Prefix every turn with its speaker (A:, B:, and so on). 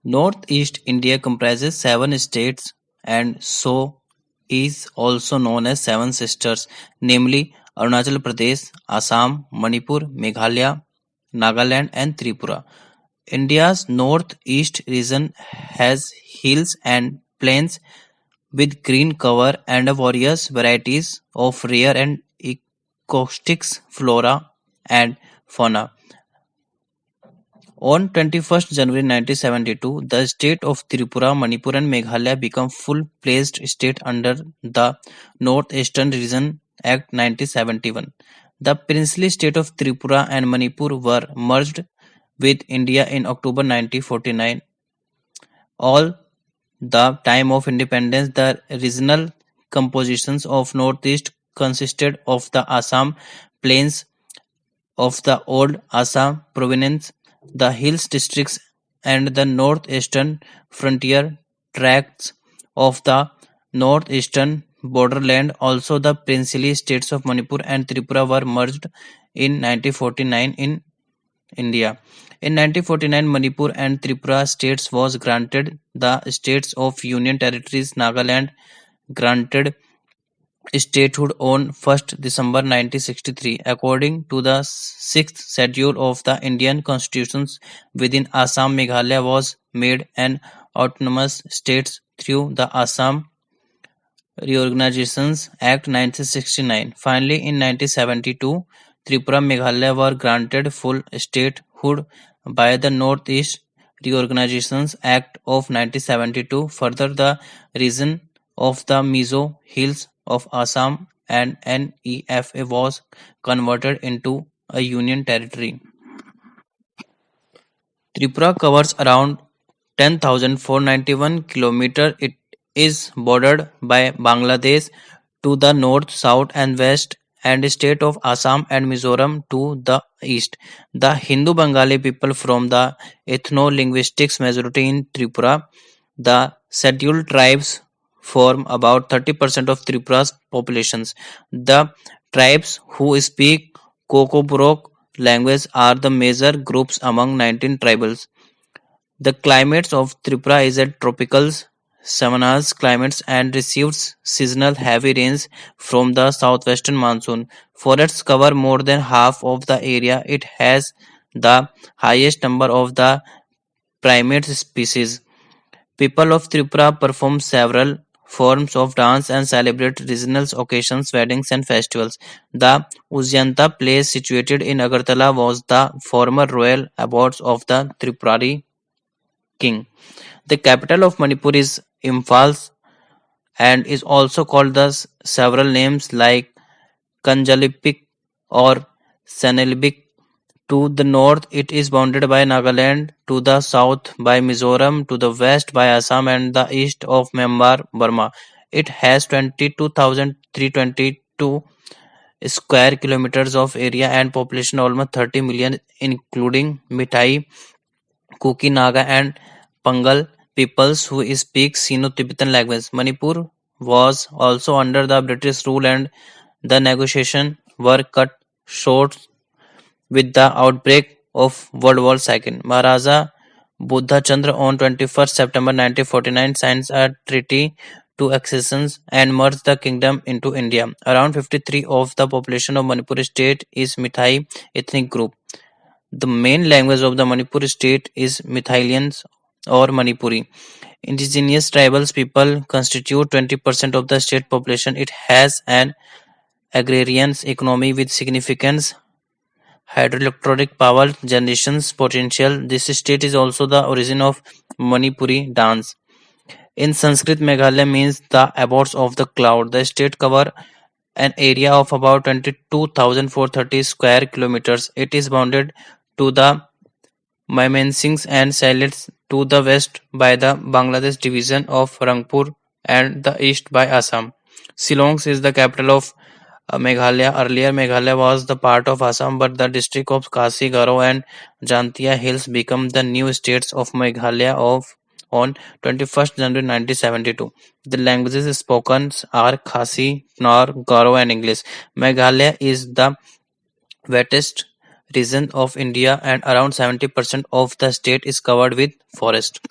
A: Northeast India comprises seven states and so is also known as Seven Sisters, namely Arunachal Pradesh, Assam, Manipur, Meghalaya, Nagaland, and Tripura. India's northeast region has hills and plains with green cover and a various varieties of rare and exotic flora and fauna. On 21st January 1972, the state of Tripura, Manipur and Meghalaya became full-fledged state under the North-Eastern Region Act 1971. The princely state of Tripura and Manipur were merged with India in October 1949. All the time of independence, the regional compositions of Northeast consisted of the Assam Plains of the old Assam province, the hills districts and the northeastern frontier tracts of the northeastern borderland. Also, the princely states of Manipur and Tripura were merged in 1949 in India. In 1949, Manipur and Tripura states was granted the states of Union Territories. Nagaland granted statehood on 1st December 1963, according to the sixth schedule of the Indian Constitution. Within Assam, Meghalaya was made an autonomous state through the Assam Reorganizations Act 1969. Finally, in 1972, Tripura and Meghalaya were granted full statehood by the Northeast Reorganizations Act of 1972. Further, the region of the Mizo Hills of Assam and NEFA was converted into a union territory. Tripura covers around 10,491 kilometers. It is bordered by Bangladesh to the north, south, and west, and state of Assam and Mizoram to the east. The Hindu Bengali people from the ethno-linguistic majority in Tripura. The scheduled tribes form about 30% of Tripura's populations. The tribes who speak Kokoburok language are the major groups among 19 tribals. The climate of Tripura is a tropical savannas climate and receives seasonal heavy rains from the southwestern monsoon. Forests cover more than half of the area. It has the highest number of the primate species. People of Tripura perform several forms of dance and celebrate regional occasions, weddings and festivals. The Ujjanta place situated in Agartala was the former royal abode of the Tripurari king. The capital of Manipur is Imphal and is also called the several names like Kanjalipik or Senilibik. To the north, it is bounded by Nagaland, to the south by Mizoram, to the west by Assam, and the east of Myanmar, Burma. It has 22,322 square kilometers of area and population almost 30 million, including Mithai, Kuki, Naga, and Pangal peoples who speak Sino-Tibetan language. Manipur was also under the British rule and the negotiations were cut short with the outbreak of World War II. Maharaja Buddha Chandra on 21st September 1949 signs a treaty to accession and merge the kingdom into India. Around 53 of the population of Manipur state is Mithai ethnic group. The main language of the Manipur state is Mithilians or Manipuri. Indigenous tribal people constitute 20% of the state population. It has an agrarian economy with significant hydroelectric power generation potential. This state is also the origin of Manipuri dance. In Sanskrit, Meghalaya means the abodes of the cloud. The state cover an area of about 22,430 square kilometers. It is bounded to the Mymensingh and Sylhet to the west by the Bangladesh division of Rangpur and the east by Assam. Shillong is the capital of Meghalaya. Earlier, Meghalaya was the part of Assam, but the district of Khasi, Garo, and Jantia Hills became the new states of Meghalaya on 21st January 1972. The languages spoken are Khasi, Nor, Garo, and English. Meghalaya is the wettest region of India, and around 70% of the state is covered with forest.